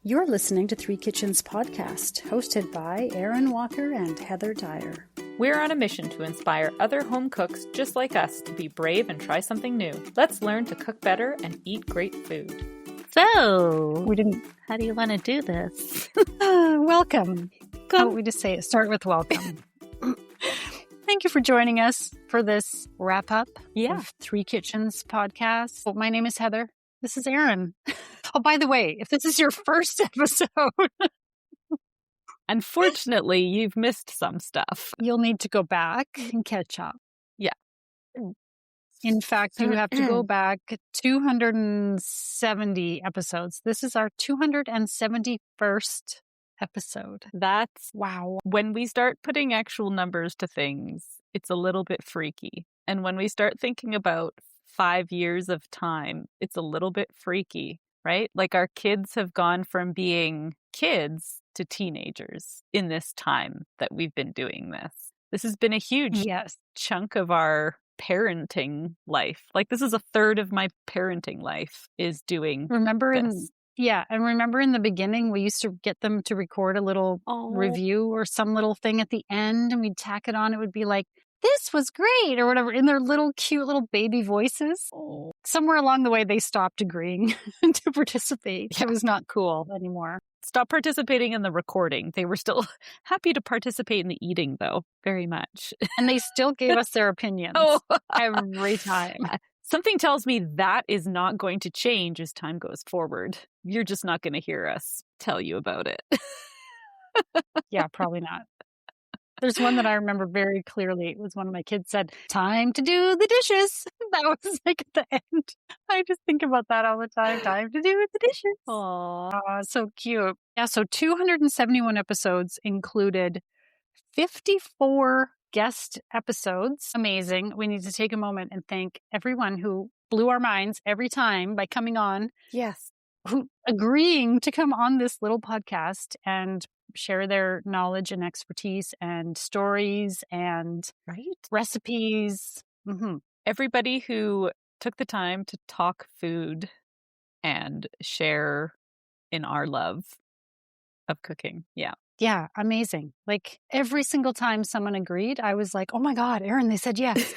You're listening to Three Kitchens podcast, hosted by Erin Walker and Heather Dyer. We're on a mission to inspire other home cooks just like us to be brave and try something new. Let's learn to cook better and eat great food. So, how do you want to do this? Welcome. How would we just say it? Start with welcome. Thank you for joining us for this wrap-up of Three Kitchens podcast. Well, my name is Heather. This is Erin. Oh, by the way, if this is your first episode, unfortunately, you've missed some stuff. You'll need to go back and catch up. Yeah. In fact, you have to go back 270 episodes. This is our 271st episode. That's wow. When we start putting actual numbers to things, it's a little bit freaky. And when we start thinking about 5 years of time, it's a little bit freaky, right? Like our kids have gone from being kids to teenagers in this time that we've been doing this. This has been a huge chunk of our parenting life. Like this is a third of my parenting life is doing remember this. And remember in the beginning, we used to get them to record a little review or some little thing at the end, and we'd tack it on. It would be like, this was great, or whatever, in their little cute little baby voices. Oh. Somewhere along the way, they stopped agreeing to participate. Yeah. It was not cool anymore. Stop participating in the recording. They were still happy to participate in the eating, though, very much. And they still gave us their opinions every time. Something tells me that is not going to change as time goes forward. You're just not going to hear us tell you about it. Yeah, probably not. There's one that I remember very clearly. It was one of my kids said, "Time to do the dishes." That was like at the end. I just think about that all the time. Time to do the dishes. Aww, so cute. Yeah, so 271 episodes included 54 guest episodes. Amazing. We need to take a moment and thank everyone who blew our minds every time by coming on. Yes. Who agreeing to come on this little podcast and share their knowledge and expertise and stories and recipes. Mm-hmm. Everybody who took the time to talk food and share in our love of cooking. Yeah. Yeah, amazing. Like every single time someone agreed, I was like, oh my God, Erin, they said yes.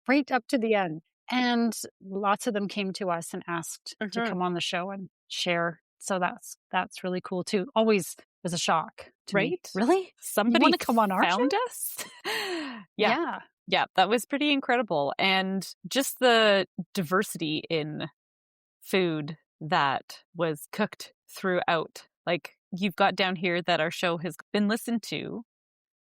Right up to the end. And lots of them came to us and asked to come on the show and share. So that's really cool too. Always was a shock to me. Really? Somebody to come on our found show? us? Yeah, that was pretty incredible. And just the diversity in food that was cooked throughout. Like you've got down here that our show has been listened to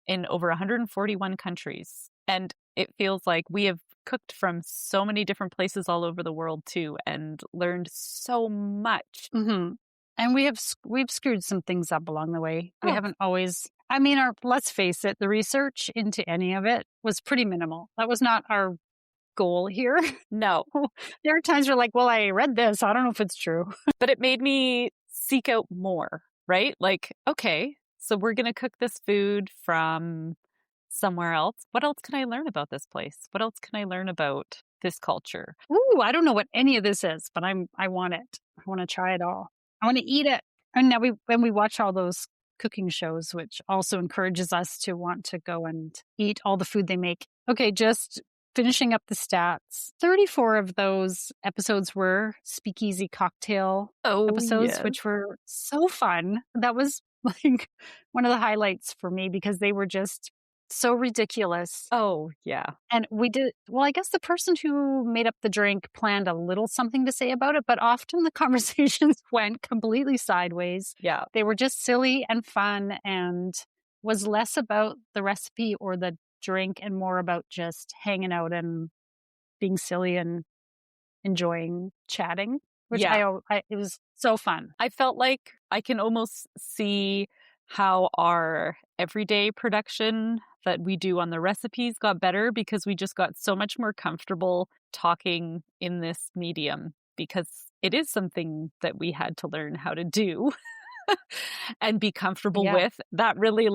in over 141 countries. And it feels like we have cooked from so many different places all over the world too and learned so much. Mm-hmm. And we've screwed some things up along the way. We haven't always, I mean, let's face it, the research into any of it was pretty minimal. That was not our goal here. No. There are times where like, well, I read this. I don't know if it's true. But it made me seek out more, right? Like, okay, so we're going to cook this food from somewhere else. What else can I learn about this place? What else can I learn about this culture? Ooh, I don't know what any of this is, but I want it. I want to try it all. I want to eat it. And now when we watch all those cooking shows, which also encourages us to want to go and eat all the food they make. Okay, just finishing up the stats. 34 of those episodes were speakeasy cocktail episodes, which were so fun. That was like one of the highlights for me because they were just so ridiculous. Oh, yeah. And we did, well, I guess the person who made up the drink planned a little something to say about it, but often the conversations went completely sideways. Yeah. They were just silly and fun and was less about the recipe or the drink and more about just hanging out and being silly and enjoying chatting, which it was so fun. I felt like I can almost see how our everyday production that we do on the recipes got better because we just got so much more comfortable talking in this medium because it is something that we had to learn how to do and be comfortable with. That really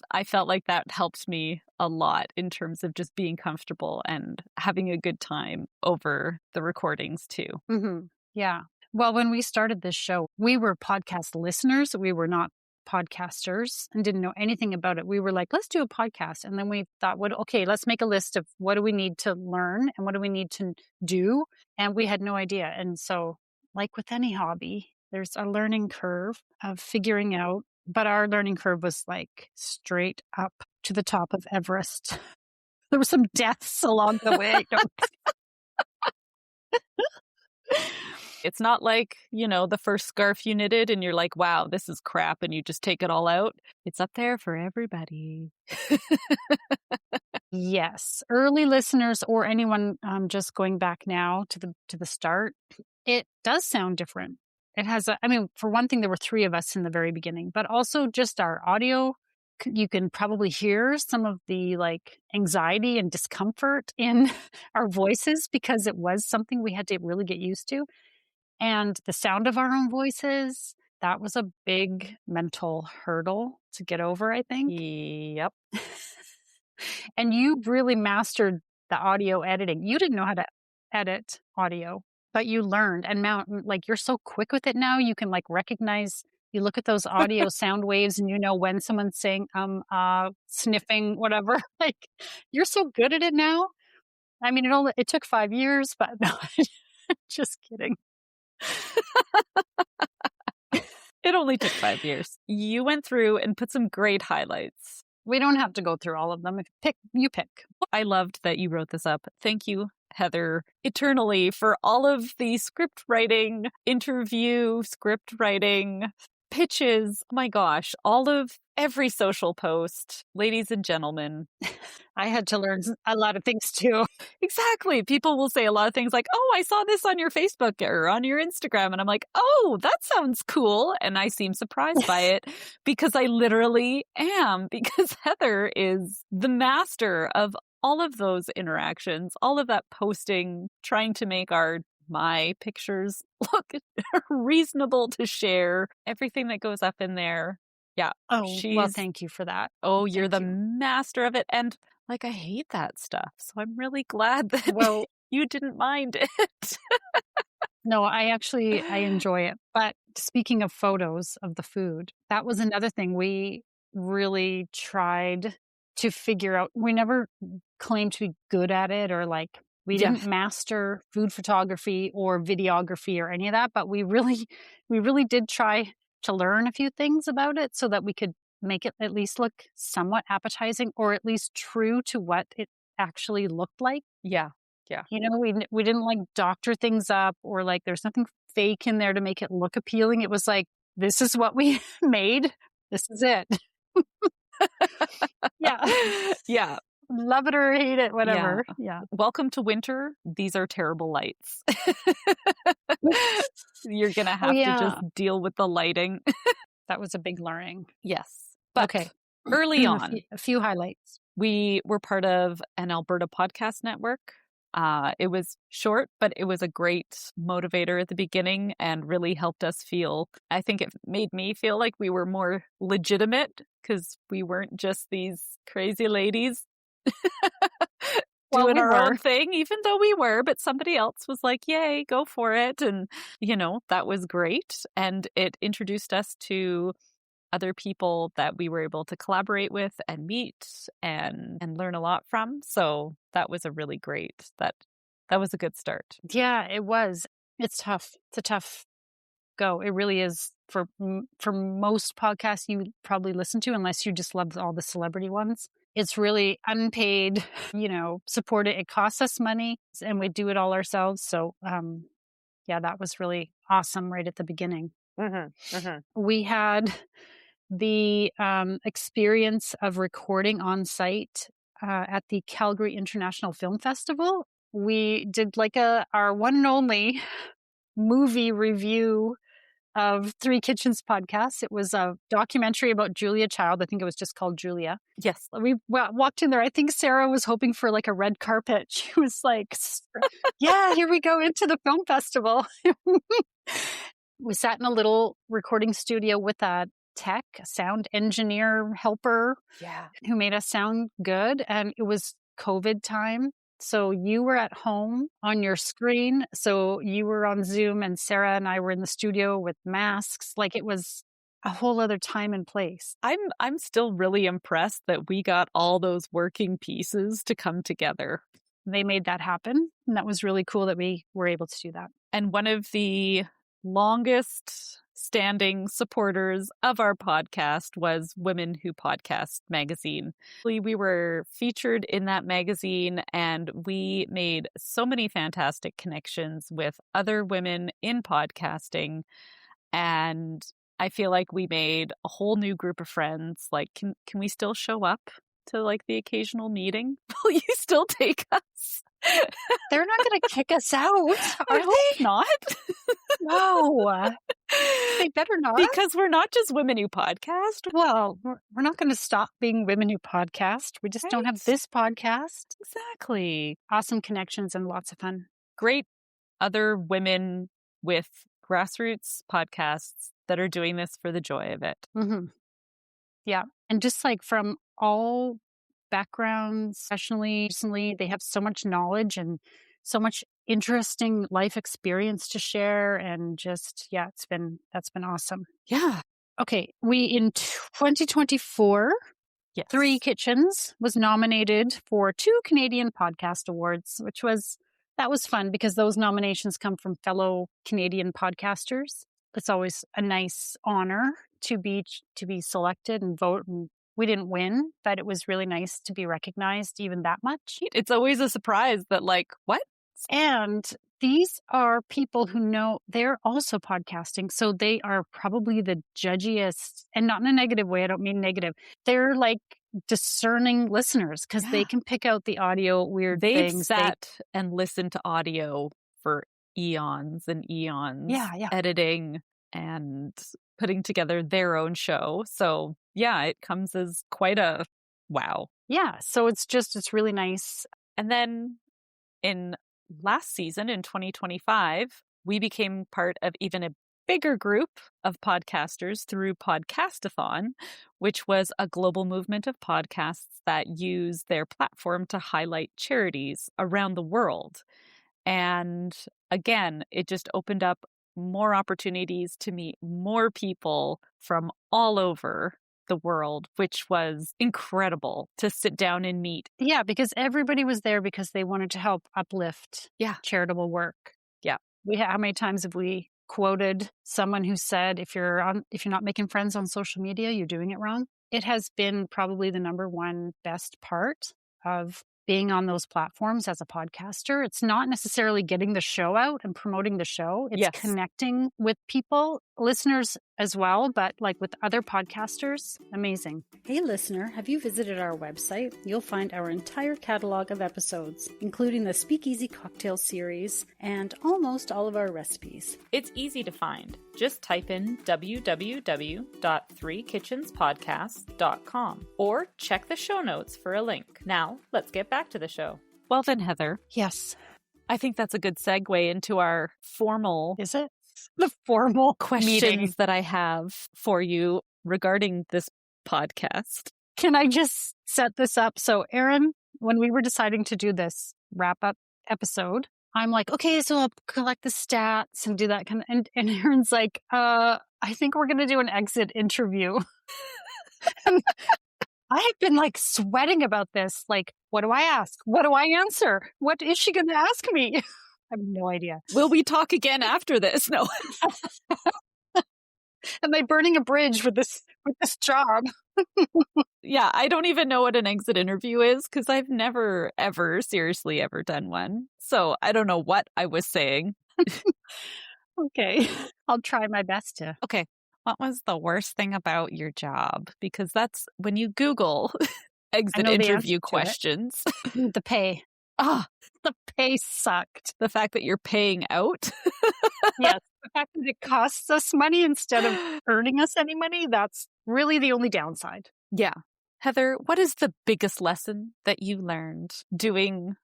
I felt like that helped me a lot in terms of just being comfortable and having a good time over the recordings too. Mm-hmm. Yeah. Well, when we started this show, we were podcast listeners. We were not podcasters and didn't know anything about it. We were like, let's do a podcast. And then we thought, okay, let's make a list of what do we need to learn and what do we need to do? And we had no idea. And so, like with any hobby, there's a learning curve of figuring out, but our learning curve was like straight up to the top of Everest. There were some deaths along the way. It's not like, the first scarf you knitted and you're like, wow, this is crap, and you just take it all out. It's up there for everybody. Yes. Early listeners or anyone just going back now to the start, it does sound different. It has for one thing, there were 3 of us in the very beginning, but also just our audio. You can probably hear some of the anxiety and discomfort in our voices because it was something we had to really get used to. And the sound of our own voices, that was a big mental hurdle to get over, I think. Yep. And you really mastered the audio editing. You didn't know how to edit audio, but you learned. And now, you're so quick with it now, you can recognize, you look at those audio sound waves and you know when someone's saying, sniffing, whatever. You're so good at it now. I mean, it took 5 years, but no, just kidding. It only took 5 years. You went through and put some great highlights. We don't have to go through all of them. You pick. I loved that you wrote this up. Thank you, Heather, eternally for all of the script writing, interview, script writing, pitches. Oh my gosh, all of every social post. Ladies and gentlemen. I had to learn a lot of things too. Exactly. People will say a lot of things like, oh, I saw this on your Facebook or on your Instagram. And I'm like, oh, that sounds cool. And I seem surprised by it because I literally am, because Heather is the master of all of those interactions, all of that posting, trying to make my pictures look reasonable to share, everything that goes up in there. Yeah. Oh, well, thank you for that. Oh, you're the master of it. And I hate that stuff. So I'm really glad that you didn't mind it. No, I enjoy it. But speaking of photos of the food, that was another thing we really tried to figure out. We never claimed to be good at it or we didn't master food photography or videography or any of that, but we really did try to learn a few things about it so that we could make it at least look somewhat appetizing or at least true to what it actually looked like. Yeah. Yeah. We didn't doctor things up or there's nothing fake in there to make it look appealing. It was this is what we made. This is it. Yeah. Yeah. Love it or hate it, whatever. Yeah. Welcome to winter. These are terrible lights. You're going to have to just deal with the lighting. That was a big learning. Yes. But okay. Early on, a few highlights. We were part of an Alberta podcast network. It was short, but it was a great motivator at the beginning and really helped us feel, I think it made me feel like we were more legitimate because we weren't just these crazy ladies doing our own thing, even though we were, but somebody else was like, yay, go for it. And, that was great. And it introduced us to other people that we were able to collaborate with and meet and learn a lot from. So that was a really great, that was a good start. Yeah, it was. It's tough. It's a tough go. It really is for most podcasts you probably listen to, unless you just love all the celebrity ones. It's really unpaid, support. It costs us money and we do it all ourselves. So, that was really awesome right at the beginning. Mm-hmm. Mm-hmm. We had the experience of recording on site at the Calgary International Film Festival. We did our one and only movie review of Three Kitchens podcast. It was a documentary about Julia Child. I think it was just called Julia. Yes. We walked in there. I think Sarah was hoping for a red carpet. She was like, yeah, here we go into the film festival. We sat in a little recording studio with a sound engineer helper who made us sound good. And it was COVID time. So you were at home on your screen. So you were on Zoom and Sarah and I were in the studio with masks. Like it was a whole other time and place. I'm still really impressed that we got all those working pieces to come together. They made that happen. And that was really cool that we were able to do that. And one of the longest standing supporters of our podcast was Women Who Podcast magazine. We were featured in that magazine and we made so many fantastic connections with other women in podcasting. And I feel like we made a whole new group of friends. Like, can we still show up to like the occasional meeting? Will you still take us? They're not going to kick us out. I hope not. No. They better not. Because we're not just Women Who Podcast. Well, we're not going to stop being Women Who Podcast. We just don't have this podcast. Exactly. Awesome connections and lots of fun. Great other women with grassroots podcasts that are doing this for the joy of it. Mm-hmm. Yeah. And just like from all backgrounds, especially recently, they have so much knowledge and so much interesting life experience to share. And just, yeah, that's been awesome. Yeah. Okay. In 2024, yes. Three Kitchens was nominated for 2 Canadian Podcast Awards, that was fun because those nominations come from fellow Canadian podcasters. It's always a nice honor to be selected and vote. And we didn't win, but it was really nice to be recognized even that much. It's always a surprise that like, what? And these are people who know they're also podcasting. So they are probably the judgiest, and not in a negative way. I don't mean negative. They're like discerning listeners because they can pick out the audio weird They've things. sat and listened to audio for eons and eons. Yeah. Editing and putting together their own show. So yeah, it comes as quite a wow. Yeah. So it's really nice. And then in last season, in 2025, we became part of even a bigger group of podcasters through Podcastathon, which was a global movement of podcasts that use their platform to highlight charities around the world. And again, it just opened up more opportunities to meet more people from all over the world, which was incredible to sit down and meet. Yeah, because everybody was there because they wanted to help uplift charitable work. Yeah. How many times have we quoted someone who said, if you're not making friends on social media, you're doing it wrong? It has been probably the number one best part of being on those platforms as a podcaster. It's not necessarily getting the show out and promoting the show. It's connecting with people, listeners as well, but like with other podcasters. Amazing. Hey listener, have you visited our website? You'll find our entire catalog of episodes, including the Speakeasy Cocktail series and almost all of our recipes. It's easy to find. Just type in www.threekitchenspodcast.com or check the show notes for a link. Now, let's get back to the show. Well then, Heather. Yes. I think that's a good segue into our formal... Is it? The formal questions meeting that I have for you regarding this podcast. Can I just set this up? So, Erin, when we were deciding to do this wrap-up episode, I'm like, okay, so I'll collect the stats and do that kind of, and Erin's like, I think we're going to do an exit interview. I had been like sweating about this. Like, what do I ask? What do I answer? What is she going to ask me? I have no idea. Will we talk again after this? No. Am I burning a bridge with this job? Yeah, I don't even know what an exit interview is because I've never, ever, seriously ever done one. So I don't know what I was saying. Okay. I'll try my best to. Okay. What was the worst thing about your job? Because that's when you Google exit interview questions. The pay. The pay sucked. The fact that you're paying out. Yes. The fact that it costs us money instead of earning us any money, that's really the only downside. Yeah. Heather, what is the biggest lesson that you learned doing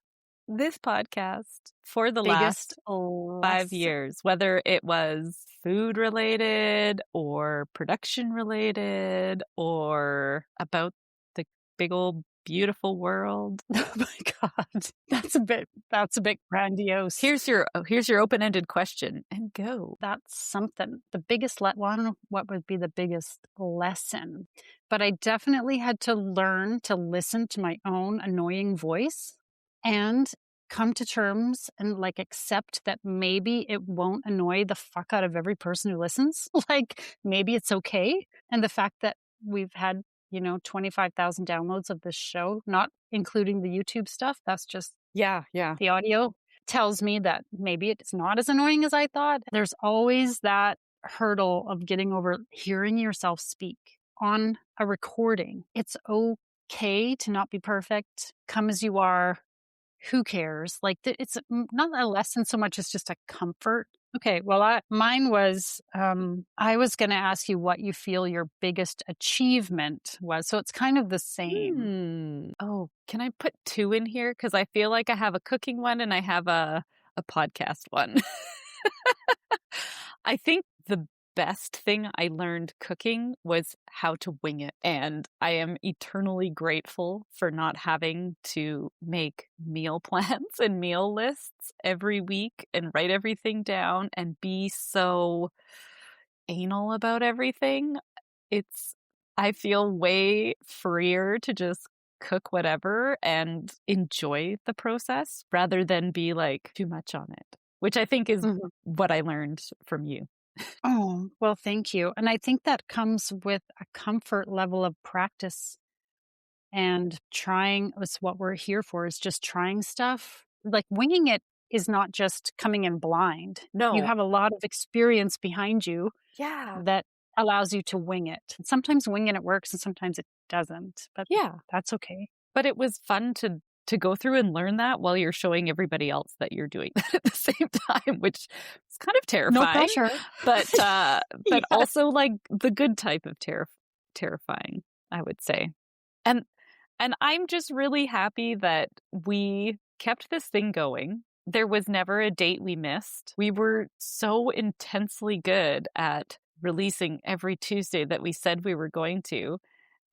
this podcast for the last 5 years? Whether it was food related or production related or about the big old beautiful world. Oh my God. That's a bit grandiose. Here's your open-ended question and go. That's something. The biggest what would be the biggest lesson? But I definitely had to learn to listen to my own annoying voice and come to terms and like accept that maybe it won't annoy the fuck out of every person who listens. Like maybe it's okay. And the fact that we've had 25,000 downloads of this show, not including the YouTube stuff. That's just Yeah. the audio tells me that maybe it's not as annoying as I thought. There's always that hurdle of getting over hearing yourself speak on a recording. It's okay to not be perfect. Come as you are. Who cares? Like it's not a lesson so much as just a comfort. Okay, well, mine was, I was going to ask you what you feel your biggest achievement was. So it's kind of the same. Oh, can I put 2 in here? Because I feel like I have a cooking one and I have a podcast one. I think the best thing I learned cooking was how to wing it. And I am eternally grateful for not having to make meal plans and meal lists every week and write everything down and be so anal about everything. I feel way freer to just cook whatever and enjoy the process rather than be like too much on it, which I think is what I learned from you. Oh, well, thank you. And I think that comes with a comfort level of practice and trying. Is what we're here for, is just trying stuff. Like winging it is not just coming in blind. No. You have a lot of experience behind you that allows you to wing it. And sometimes winging it works and sometimes it doesn't. But that's okay. But it was fun to go through and learn that while you're showing everybody else that you're doing that at the same time, which is kind of terrifying. No pressure. But also like the good type of terrifying, I would say. And I'm just really happy that we kept this thing going. There was never a date we missed. We were so intensely good at releasing every Tuesday that we said we were going to.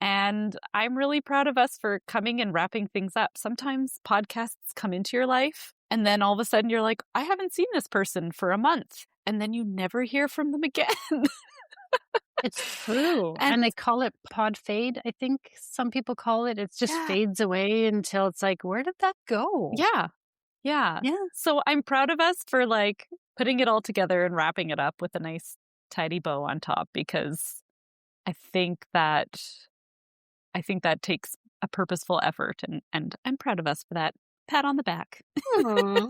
And I'm really proud of us for coming and wrapping things up. Sometimes podcasts come into your life and then all of a sudden you're like, I haven't seen this person for a month. And then you never hear from them again. It's true. And they call it pod fade. I think some people call it. It just fades away until it's like, where did that go? Yeah. So I'm proud of us for like putting it all together and wrapping it up with a nice tidy bow on top, because I think that takes a purposeful effort, and I'm proud of us for that. Pat on the back. I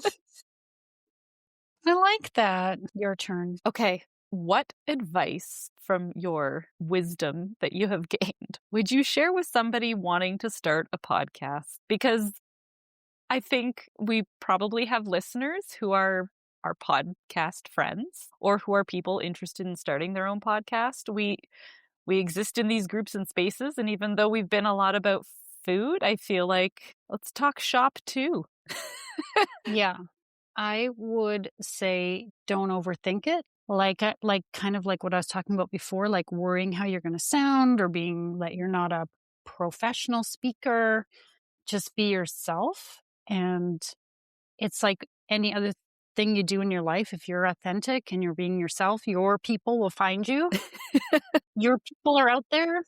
like that. Your turn. Okay. What advice from your wisdom that you have gained would you share with somebody wanting to start a podcast? Because I think we probably have listeners who are our podcast friends or who are people interested in starting their own podcast. We exist in these groups and spaces, and even though we've been a lot about food, I feel like let's talk shop too. Yeah. I would say don't overthink it. Like kind of like what I was talking about before, like worrying how you're going to sound or being that you're not a professional speaker. Just be yourself. And it's like any other thing you do in your life. If you're authentic and you're being yourself, your people will find you. Your people are out there,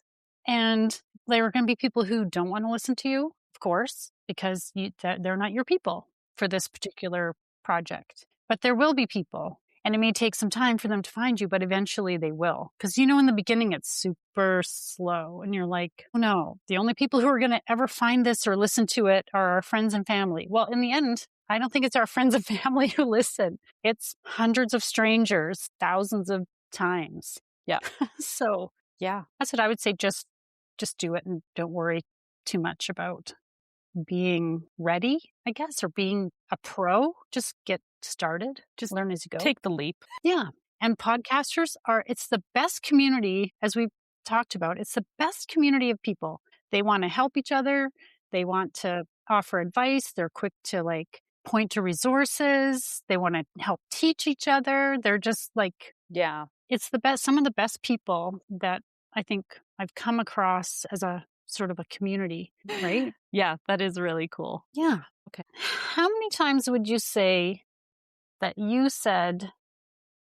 and there are going to be people who don't want to listen to you, of course, because they're not your people for this particular project. But there will be people, and it may take some time for them to find you, but eventually they will. Because, in the beginning, it's super slow, and you're like, oh no, the only people who are going to ever find this or listen to it are our friends and family. Well, in the end, I don't think it's our friends and family who listen. It's hundreds of strangers, thousands of times. Yeah. So that's what I would say. Just do it and don't worry too much about being ready, I guess, or being a pro. Just get started. Just learn as you go. Take the leap. Yeah. And podcasters it's the best community, as we've talked about. It's the best community of people. They want to help each other. They want to offer advice. They're quick to like point to resources. They want to help teach each other. They're just like, it's the best, some of the best people that I think I've come across as a sort of a community, right? Yeah, that is really cool. Yeah. Okay. How many times would you say that you said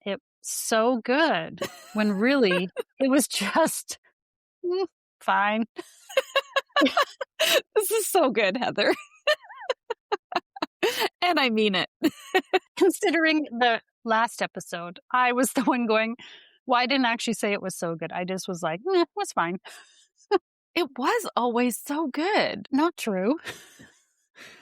it's so good when really it was just fine? This is so good, Heather. And I mean it. Considering the last episode, I was the one going, well, I didn't actually say it was so good. I just was like, it was fine. It was always so good. Not true.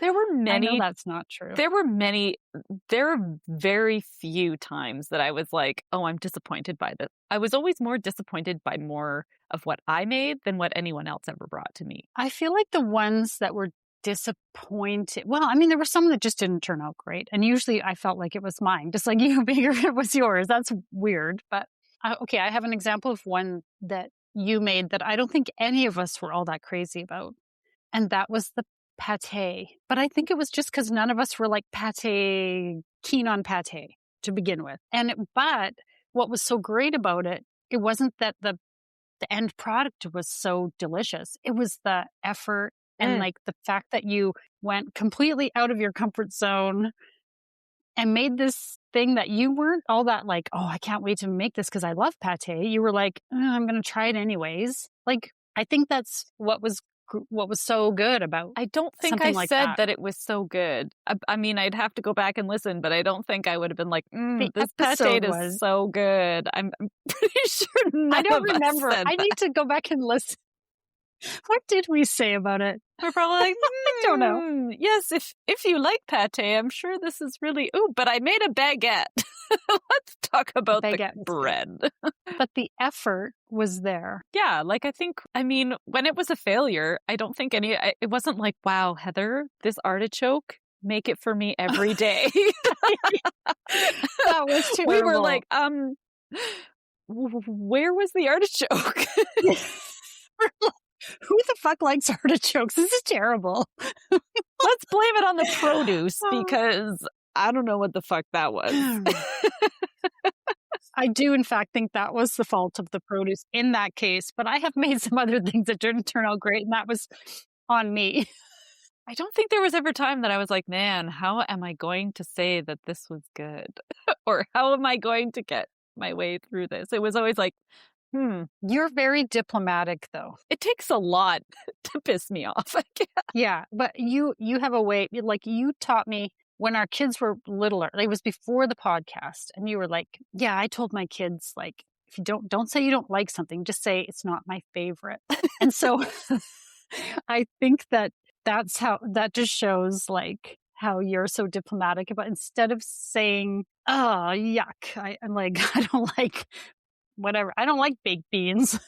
There were I know many, that's not true. there were very few times that I was like, oh, I'm disappointed by this. I was always more disappointed by more of what I made than what anyone else ever brought to me. I feel like the ones that were disappointed, well, I mean, there were some that just didn't turn out great. And usually I felt like it was mine, just like you, bigger it was yours. That's weird. But okay, I have an example of one that you made that I don't think any of us were all that crazy about. And that was the pate. But I think it was just because none of us were like keen on pate to begin with. But what was so great about it, it wasn't that the end product was so delicious. It was the effort and like the fact that you went completely out of your comfort zone and made this thing that you weren't all that like, oh, I can't wait to make this because I love pate. You were like, I'm going to try it anyways. Like, I think that's what was so good about. I don't think I like said that it was so good. I mean, I'd have to go back and listen, but I don't think I would have been like, this pate is so good. I'm pretty sure I don't remember. I need to go back and listen. What did we say about it? We're probably like, I don't know. Yes, if you like pate, I'm sure this is really, but I made a baguette. Let's talk about the bread. But the effort was there. Yeah, like I mean, when it was a failure, I don't think it wasn't like, wow, Heather, this artichoke, make it for me every day. That was terrible. We were like, where was the artichoke? Who the fuck likes artichokes? This is terrible. Let's blame it on the produce because I don't know what the fuck that was. I do, in fact, think that was the fault of the produce in that case, but I have made some other things that didn't turn out great, and that was on me. I don't think there was ever a time that I was like, man, how am I going to say that this was good? Or how am I going to get my way through this? It was always like, You're very diplomatic, though. It takes a lot to piss me off, I guess. Yeah, but you have a way, like you taught me when our kids were littler. It was before the podcast, and you were like, yeah, I told my kids, like, if you don't say you don't like something, just say it's not my favorite. And so I think that's how, that just shows like how you're so diplomatic about, instead of saying, oh, yuck, I'm like, I don't like whatever. I don't like baked beans.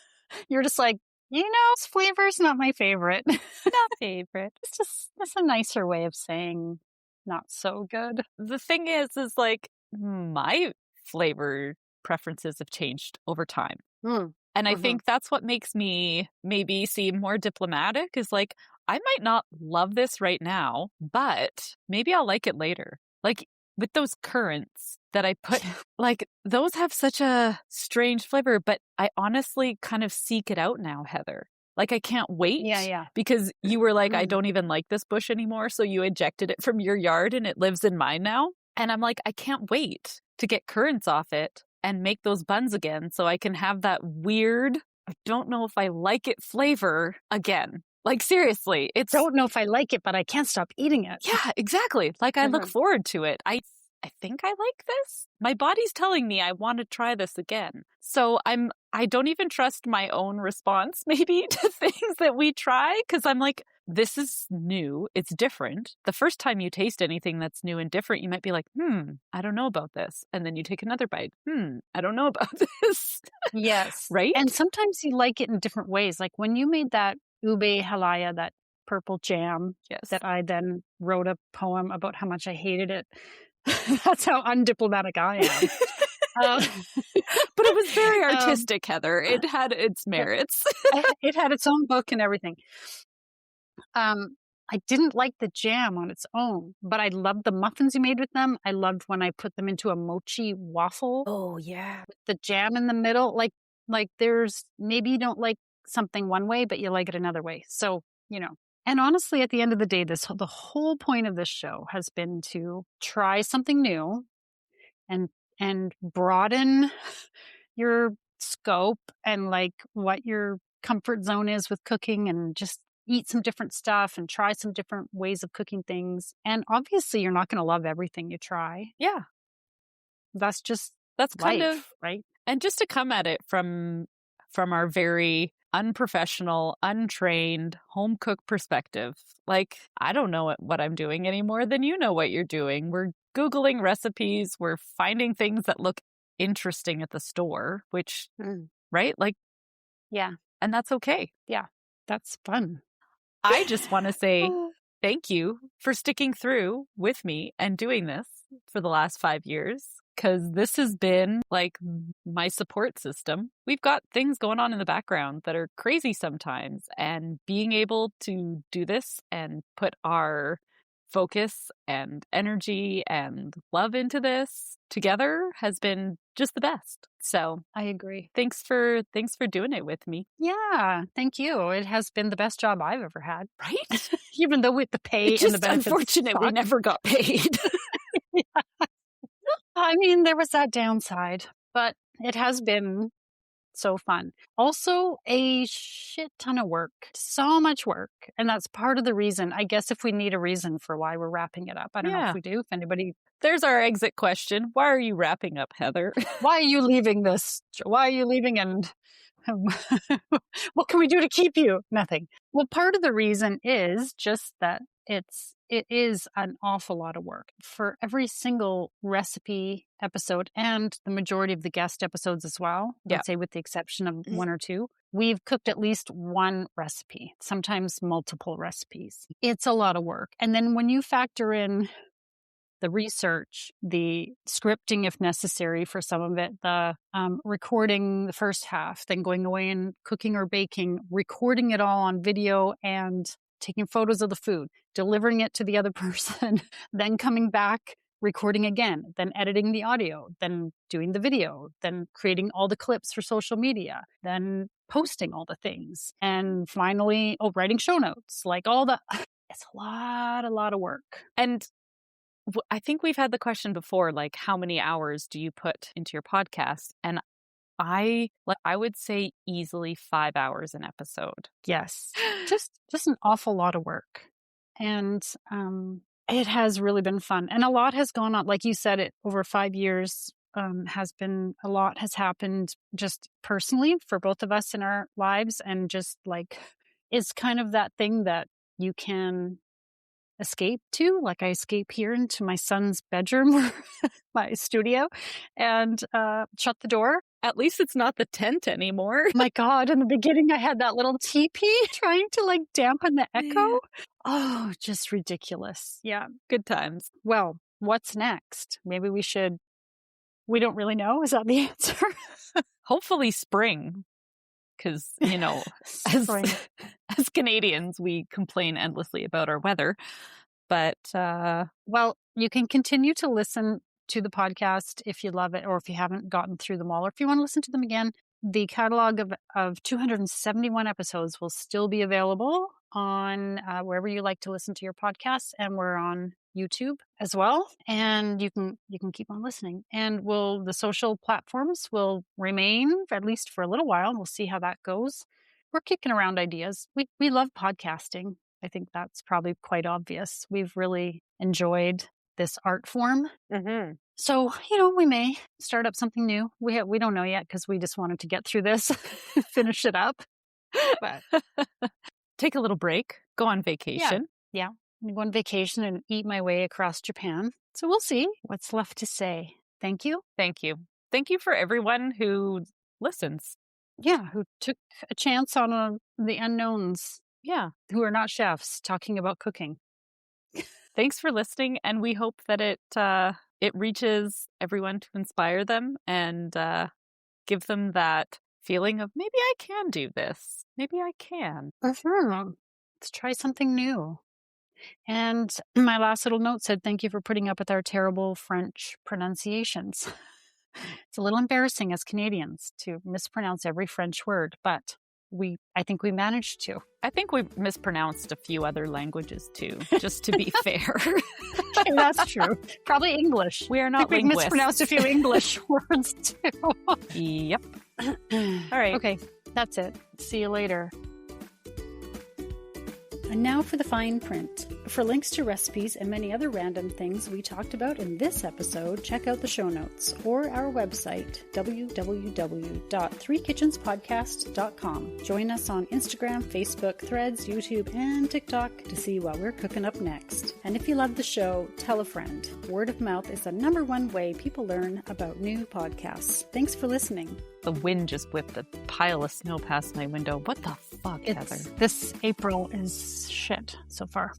You're just like, this flavor's not my favorite. Not favorite. It's a nicer way of saying not so good. The thing is like my flavor preferences have changed over time. And I think that's what makes me maybe seem more diplomatic, is like, I might not love this right now, but maybe I'll like it later. Like with those currants that I put, like those have such a strange flavor, but I honestly kind of seek it out now, Heather. Like I can't wait. Yeah. Because you were like, I don't even like this bush anymore. So you ejected it from your yard and it lives in mine now. And I'm like, I can't wait to get currants off it and make those buns again so I can have that weird, I don't know if I like it flavor again. Like seriously, don't know if I like it, but I can't stop eating it. Yeah, exactly. Like I look forward to it. I think I like this. My body's telling me I want to try this again. So I don't even trust my own response maybe to things that we try, because I'm like, this is new. It's different. The first time you taste anything that's new and different, you might be like, I don't know about this. And then you take another bite. I don't know about this. Yes. Right? And sometimes you like it in different ways. Like when you made that ube halaya, that purple jam, that I then wrote a poem about how much I hated it. That's how undiplomatic I am. But it was very artistic, Heather. It had its merits. It had its own book and everything. I didn't like the jam on its own, but I loved the muffins you made with them. I loved when I put them into a mochi waffle. Oh, yeah. With the jam in the middle. Like there's, maybe you don't like something one way, but you like it another way. So, and honestly, at the end of the day, the whole point of this show has been to try something new and broaden your scope and like what your comfort zone is with cooking, and just eat some different stuff and try some different ways of cooking things. And obviously you're not going to love everything you try. Yeah. That's just That's life, kind of right? And just to come at it from our very unprofessional, untrained, home cook perspective, like, I don't know what I'm doing any more than you know what you're doing. We're Googling recipes, we're finding things that look interesting at the store, which, right? Like, Yeah. and that's okay. Yeah. That's fun. I just want to say thank you for sticking through with me and doing this for the last 5 years, because this has been like my support system. We've got things going on in the background that are crazy sometimes, and being able to do this and put our focus and energy and love into this together has been just the best. So I agree. thanks for doing it with me. Yeah. Thank you. It has been the best job I've ever had. Right? Even though with the pay It's and the just benefits unfortunate we suck. never got paid. I mean, there was that downside, but it has been so fun. Also, a shit ton of work, so much work. And that's part of the reason, I guess, if we need a reason for why we're wrapping it up. I don't know if we do, if anybody. There's our exit question. Why are you wrapping up, Heather? Why are you leaving this? Why are you leaving? And what can we do to keep you? Nothing. Well, part of the reason is just that it is an awful lot of work for every single recipe episode, and the majority of the guest episodes as well. Yeah. I'd say with the exception of one or two. We've cooked at least one recipe, sometimes multiple recipes. It's a lot of work. And then when you factor in the research, the scripting if necessary for some of it, the recording the first half, then going away and cooking or baking, recording it all on video and taking photos of the food, delivering it to the other person, then coming back, recording again, then editing the audio, then doing the video, then creating all the clips for social media, then posting all the things, and finally, writing show notes, like all the, it's a lot of work. And I think we've had the question before, like, how many hours do you put into your podcast? And I would say easily 5 hours an episode. Yes. Just an awful lot of work. And it has really been fun. And a lot has gone on. Like you said, it over 5 years has been, a lot has happened just personally for both of us in our lives. And just like, it's kind of that thing that you can escape to. Like, I escape here into my son's bedroom, my studio, and shut the door. At least it's not the tent anymore. My God, in the beginning I had that little teepee trying to like dampen the echo. Oh, just ridiculous. Yeah. Good times. Well, what's next? Maybe we don't really know. Is that the answer? Hopefully spring. Because, as Canadians, we complain endlessly about our weather. But, well, you can continue to listen to the podcast if you love it, or if you haven't gotten through them all, or if you want to listen to them again. The catalog of 271 episodes will still be available on wherever you like to listen to your podcasts, and we're on YouTube as well. And you can keep on listening. And the social platforms will remain at least for a little while. We'll see how that goes. We're kicking around ideas. We love podcasting. I think that's probably quite obvious. We've really enjoyed this art form. Mm-hmm. So, we may start up something new. We don't know yet, because we just wanted to get through this, finish it up. But take a little break, go on vacation. Yeah. I'm going to go on vacation and eat my way across Japan. So we'll see what's left to say. Thank you. Thank you. Thank you for everyone who listens. Yeah, who took a chance on the unknowns. Yeah. Who are not chefs talking about cooking. Thanks for listening, and we hope that it reaches everyone to inspire them and give them that feeling of, maybe I can do this. Maybe I can. Let's try something new. And my last little note said, thank you for putting up with our terrible French pronunciations. It's a little embarrassing as Canadians to mispronounce every French word, but I think we managed to. I think we mispronounced a few other languages too, just to be fair. That's true. Probably English. We are not we linguists. mispronounced a few English words too. Yep. All right. Okay, that's it. See you later. And now for the fine print. For links to recipes and many other random things we talked about in this episode, check out the show notes or our website, www.threekitchenspodcast.com. Join us on Instagram, Facebook, Threads, YouTube, and TikTok to see what we're cooking up next. And if you love the show, tell a friend. Word of mouth is the #1 way people learn about new podcasts. Thanks for listening. The wind just whipped a pile of snow past my window. What the fuck, Heather? This April is shit so far.